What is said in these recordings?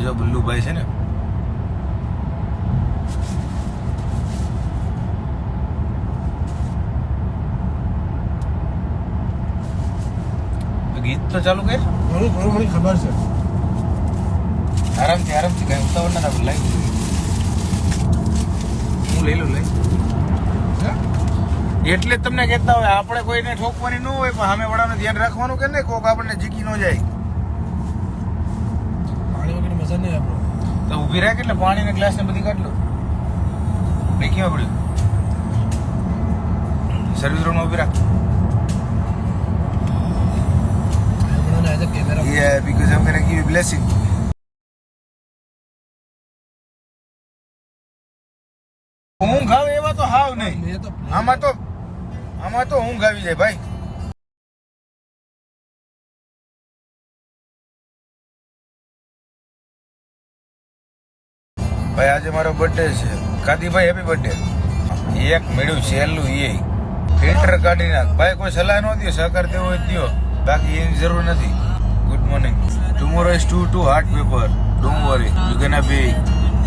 જો બલ્લુભાઈ છે ને, ગીત તો ચાલુ કર. મને ખબર છે. આરામથી કઈ ઉતાવળ ના થાય. લાઈ હું લઈ લઉં. એટલે જ તમને કહેતા હોય આપણે કોઈને ઠોકવાની ન હોય, પણ સામે વાળાને ધ્યાન રાખવાનું કે નહીં, કોક આપણને જીકી ન જાય. પાણી વગર મજા નહીં આપણો. તો ઊભી રાખ એટલે પાણીના ગ્લાસ ને બધી કાઢ લો. બ્રેકીમાં પડ્યું. સર્વિસ રોડમાં ઊભી રાખ. Yeah, because I'm gonna give you a blessing. ઊંઘ આવે એવા તો હાવ નહીં. આમાં તો ઊંઘ આવી જાય ભાઈ. ભાઈ આજે મારો બર્થડે છે. કાદીભાઈ હેપી બર્થડે. એક મેળ્યું સહેલું એ ફિલ્ટર કાઢી નાખ ભાઈ. કોઈ સલાહ ન દો, સહકાર દેવો હોય દો, બાકી એની જરૂર નથી. Good morning. Tomorrow is too hard paper. Don't worry, you can be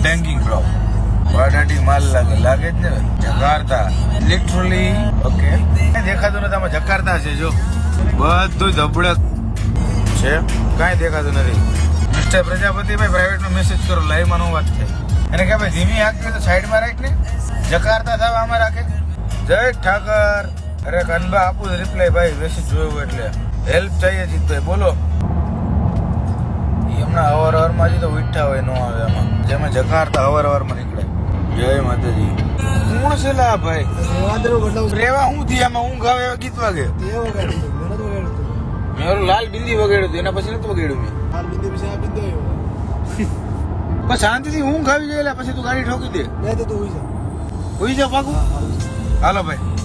banking bro. વાડાડી માલ લાગે જ ને. જકારતા લિટરલી. ઓકે, દેખાતું નથી. આમાં જકારતા છે જો, બધું ધબડક છે, કાંઈ દેખાતું નથી. મિસ્ટર પ્રજાપતિભાઈ પ્રાઇવેટમાં મેસેજ કરો, લાઈવમાં નો વાત થાય. એને કે ભાઈ ધીમી આગળ તો સાઈડમાં રાખ ને, જકારતા થાવ આમાં રાખે. જય ઠાકર. અરે કનબા આપું રિપ્લાય ભાઈ, મેસેજ જોયો એટલે હેલ્પ ચાહીએ જીતભાઈ. બોલો. એમના અવારમાં હજી તો ઉઠ્ઠા હોય ન આવે આમાં, જેમાં જકારતા અવારમાં નીકળે. જય માતાજી. કોણ છે લા ભાઈ? રેવા હું થી આમાં ઊંઘ આવે એવા ગીત વાગે. મેરું લાલ બિંદી વગાડ્યું હતું, એના પછી નથી વગાડ્યું મેં. લાલ બિંદી પછી આ બિંદી આવ્યો. બસ શાંતિથી ઊંઘ આવી જાય પછી તું ગાડી ઠોકી દે. તો તું હોઈ જા. હોઈ જા પાકું. હાલો ભાઈ.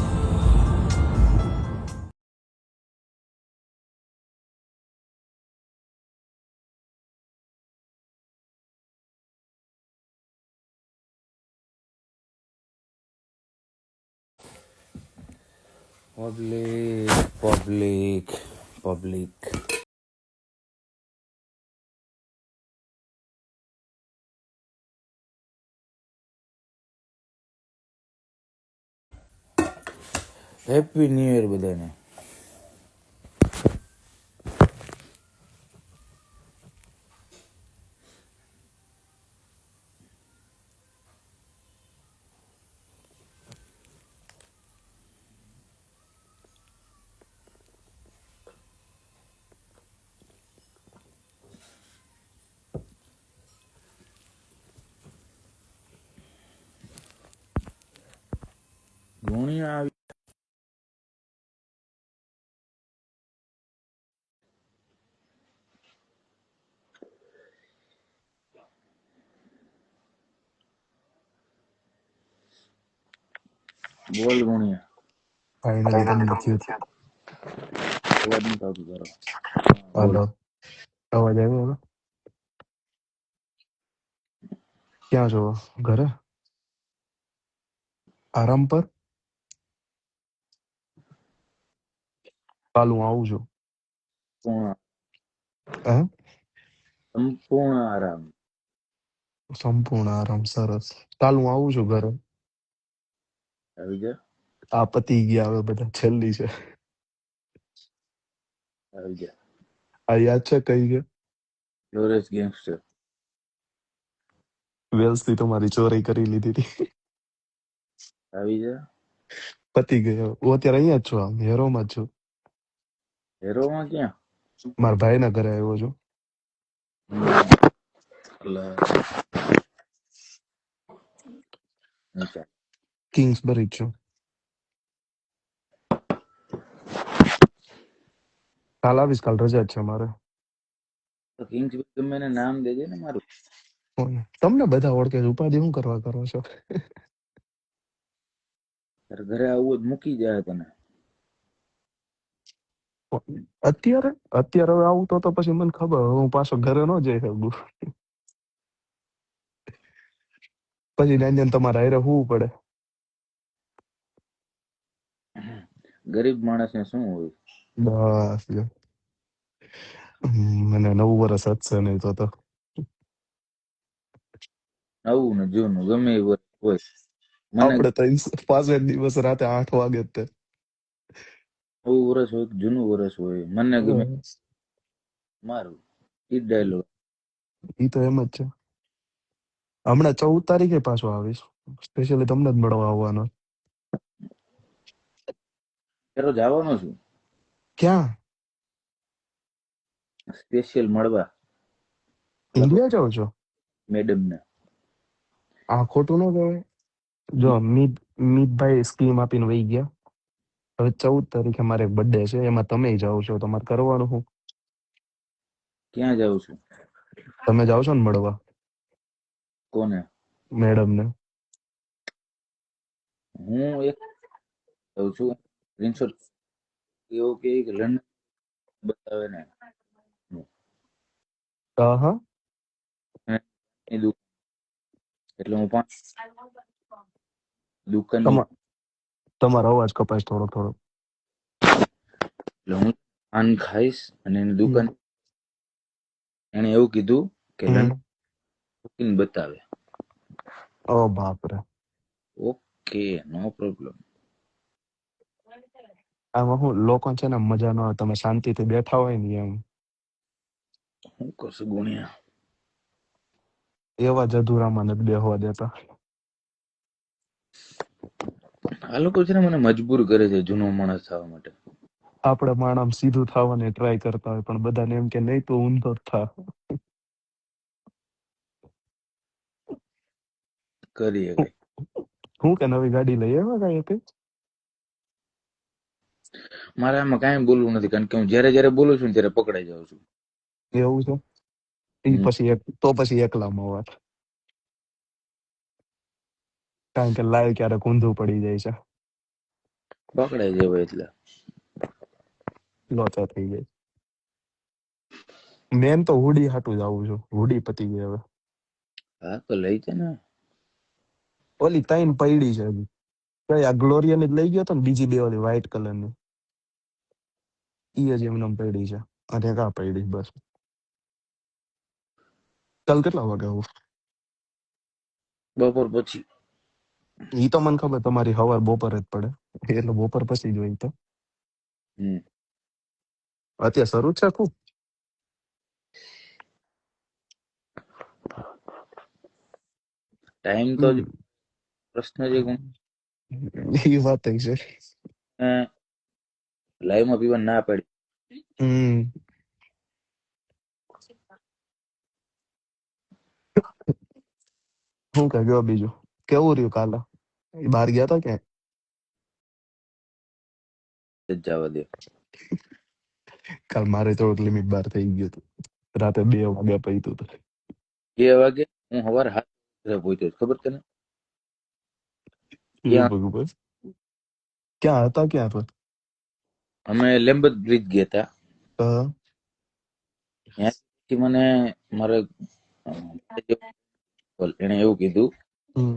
પબ્લિક. હેપી ન્યુ યર બધાને. ગુણિયા આવી. બોલ ગુણિયા. ફાઇનલી તમને થયું. અવાજ નથી આવતું તારો. હાલો, અવાજ આવ્યો હવે? ક્યાં છો? ઘરે? આરામ પર? કાલ હું આવું છું. સંપૂર્ણ આરામ. સંપૂર્ણ આરામ. સરસ. કાલ હું આવું છું ઘરે. આવી જા. આ પતી ગયા હવે બધા, છેલ્લી છે. આવી જા. આ યાદ છે કઈ કે? ફ્લોરેસ ગેંગસ્ટર. વેલ્સ થી તમારી ચોરી કરી લીધી હતી. આવી જા. પતી ગયો. હું અત્યારે અહીંયા જ છું, આમ હેરોમાં જ છું. હેરોમાં ક્યાં? મારા ભાઈના ઘરે આવ્યો છું. કિંગ્સબરી જ છું. કાલ આવીશ, કાલ રજા જ છે મારે. તો કિંગ્સબરી ગમે એને નામ દેજે ને મારું. તમને બધા ઓળખે છે, ઉપાધિ શું કરવા કરો છો? તારે ઘરે આવું જ મૂકી જાય તને. અત્યારે હવે આવું તો પછી મને ખબર, હું પાછો ઘરે ન જઈ શકું. પછી નાની તમારે હારે હોવું પડે. ગરીબ માણસ ને શું હોય? બસ મને 9 વર્ષ હશે નહીં તો નવું ને જૂનું ગમે એ વસ્તુ હોય. મને આપણે 65 દિવસ રાતે 8 વાગે જ તે. નવું વર્ષ હોય કે જૂનું વર્ષ હોય, મને ગમે મારું ઈ ડાયલોગ. ઈ તો એમ જ છે. હમણાં 14 તારીખે પાછો આવીશ, સ્પેશિયલી તમને જ મળવા આવવાનો. દરરોજ આવવાનો છું ક્યાં? સ્પેશિયલ મળવા ઇન્ડિયા જાઓ છો? મેડમ ને. આ ખોટું ન કહેવાય. જો મિતભાઈ સ્કીમ આપીને વહી ગયા. હવે 14 તારીખે મારે બર્થડે છે, એમાં તમે જાઓ છો, તમારે કરવાનું શું? ક્યાં જાઉં છું? તમે જાઓ છો ને મળવા કોને? મેડમ ને? હું એક જાઉં છું સ્ક્રીનશોટ એવું કે લંડન બતાવે ને હા હા. એ દુકાન, એટલે હું 5 દુકાન ની, તમારો અવાજ કપાય થોડો થોડો. એટલે હું પાન ખાઈશ અને એની હમ. દુકાન એને એવું કીધું કે હમ. લંડન બતાવે. ઓ બાપ રે. ઓકે, નો પ્રોબ્લેમ. આમાં હું લોકો છે ને મજા ન આવે, તમે શાંતિથી બેઠા હોય ને એમ. હું કરશું ગુણ્યા? એવા જ અધૂરામાં નથી બેહવા દેતા. આ લોકો છે ને મને મજબૂર કરે છે જૂનો માણસ થવા માટે. આપણે માણસ સીધું થવાની ટ્રાય કરતા હોય, પણ બધાને એમ કે નહીં તો ઊંધો જ થા. કરીએ કઈ. હું કે નવી ગાડી લઈ આવ્યા કઈ હતી? મારે આમાં કાંઈ બોલવું નથી, કારણ કે હું જયારે જયારે બોલું છું ને ત્યારે પકડાઈ જાઉં છું. એવું છે? ઈ પછી એકલામાં વાત. કારણ કે લાઈવ ક્યારેક ઊંધું પડી જાય છે, પકડાઈ જવાય એટલે. લોચા થઈ જાય. મેન તો હુડી હાટું જ આવું છું, હુડી પતી ગઈ હવે. હા તો લઈ છે ને. ઓલી તાઈન પૈડી છે હજી. કઈ આ ગ્લોરિયાની જ લઈ ગયો તો ને, બીજી બે ઓલી વ્હાઈટ કલરની. ઈ હજી એમને એમ પૈડી છે, અને કા પૈડી બસ. કાલ કેટલા વાગે આવું? બપોર પછી. ઈ તો મને ખબર, તમારી હવાર બપોરે જ પડે, એટલે બપોર પછી જ હોય તો. અત્યારે શરૂ જ છે ખૂબ. ટાઈમ તો હમ. પ્રશ્ન છે કે ઈ વાત છે. લાઈવ માં પીવા ના પાડી. હમ. શું કે ગયો બીજું કેવું રહ્યું કાલે? બહાર ગયા તા ક્યાંય? જવા દે. કાલ મારે થોડુંક લિમિટ બહાર થઈ ગયું હતું, રાતે 2 વાગ્યા પૈતું હતું. 2 વાગે હું સવારે 7 વાગે પહોંચ્યો, ખબર તને? એ ક્યાં? ભગવાન, ક્યાં હતા ક્યાં તો? અમે લેમ્બર્ટ બ્રિજ ગયા હતા. હા. ત્યાંથી મને મારે એને એવું કીધું હમ.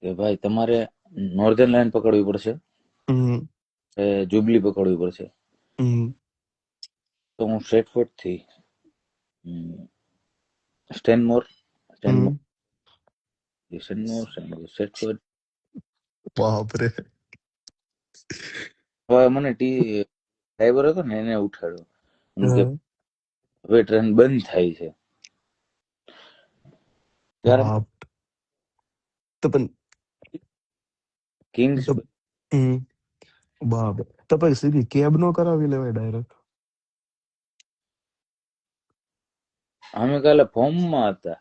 કે ભાઈ તમારે નોર્ધન લાઈન પકડવી પડશે, હમ. જુબલી પકડવી પડશે. હમ. તો હું સ્ટ્રેટફોર્ડ થી સ્ટેનમોર હમ. સ્ટ્રેટફોર્ડ. બાપરે. હવે મને ડ્રાઈવર હતો ને એને ઉઠાડ્યો, કે હા. હવે ટ્રેન બંધ થાય છે. ત્યારે બાપ. તો પણ કિંગ્સ હમ. બાપ, તો પછી સીધી કેબ નો કરાવી લેવાય ડાયરેક્ટ? અમે કાલે ફોર્મમાં હતા.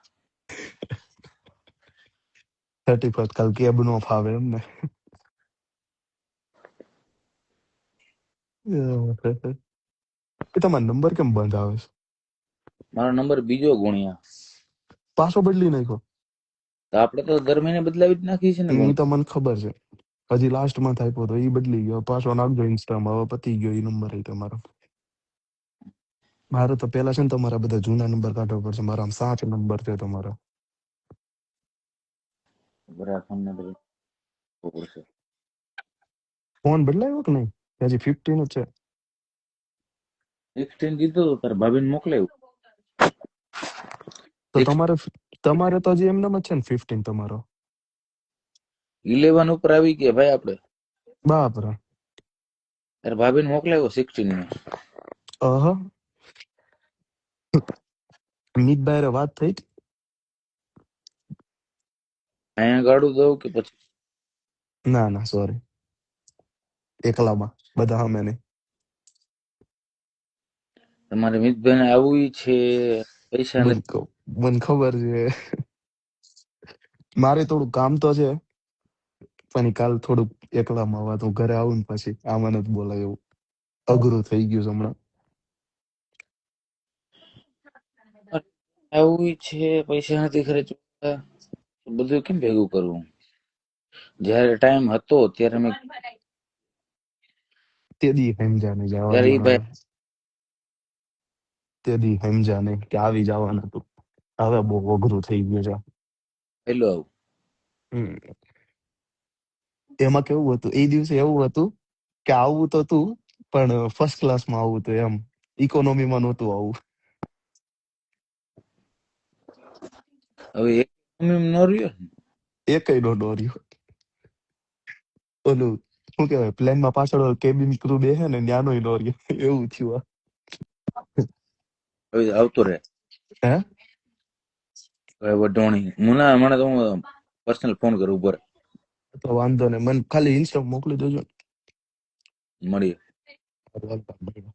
31 કાલ કેબ નો ફાવે એમ ને? એ તમારો નંબર કેમ બંધ આવે છે? મારો નંબર બીજો ગુણ્યા. પાછો બદલી નાખ્યો? તો આપણે તો દર મહિને બદલાવી જ નાખીએ છીએ ને એ તો ગુણ્યા. મને ખબર છે, હજી લાસ્ટમાં થાપ્યો તો એ બદલી ગયો, પાછો નાખજો ઇન્સ્ટામાં, હવે પતી ગયો એ નંબર તમારો. મારે તો પેલા છે ને તમારા બધા જૂના નંબર કાઢવા પડશે, મારા આમ 7 નંબર છે તમારા. બરાબર, ફોન નંબર પડશે. ફોન બદલાયો કે નહીં? હજી 15 જ છે. 16 કીધું તાર ભાભીને મોકલાયું. તો તમારે તમારે તો હજી એમનેમ જ છે ને 15 તમારો 11 ઉપર આવી ગયા ભાઈ આપણે. બાપરે. તારે ભાભીને મોકલાવ્યો 16 નો. અહ મિતભાઈ હારે વાત થઈ હતી? અહીંયા ગાડું દઉં કે પછી ના ના સોરી, એકલામાં બધા સામે નહીં. તમારે મિતભાઈને આવવું છે? પૈસા મને નથી. મને ખબર છે. મારે થોડું કામ તો છે, પણ ઈ કાલ થોડુંક એકલામાં વાત, હું ઘરે આવું ને પછી આમાં નથી બોલાય એવું અઘરું થઈ ગયું છે હમણાં. આવવું છે, પૈસા નથી ખર્ચવા, બધું કેમ ભેગું કરવું? જયારે ટાઈમ હતો ત્યારે મેં તે દી સમજા નહીં, જવા ત્યારે દો ઈ ને ભાઈ હવે. તે દી સમજા નહીં કે આવી જવાનું હતું, હવે બહુ અઘરું થઈ ગયું છે. પેલું આવું. હમ. એમાં કેવું હતું, એ દિવસે એવું હતું કે આવું તો તું, પણ ફર્સ્ટ ક્લાસમાં આવું હતું એમ, ઇકોનોમીમાં નહોતું આવું. હવે એક ન રહ્યો. એકય નો ડોર્યો. ઓલું શું કહેવાય, પ્લેનમાં પાછળ કેબિન ક્રૂ બેસે ને ન્યાનો નો રહ્યો, એવું થયું હવે આવતો રહે. હે. હવે વઢોણી મને તો હું પર્સનલ ફોન કરું ઉપર તો વાંધો નહીં, મને ખાલી ઇન્સ્ટા મોકલી દેજો. મળીએ. ને.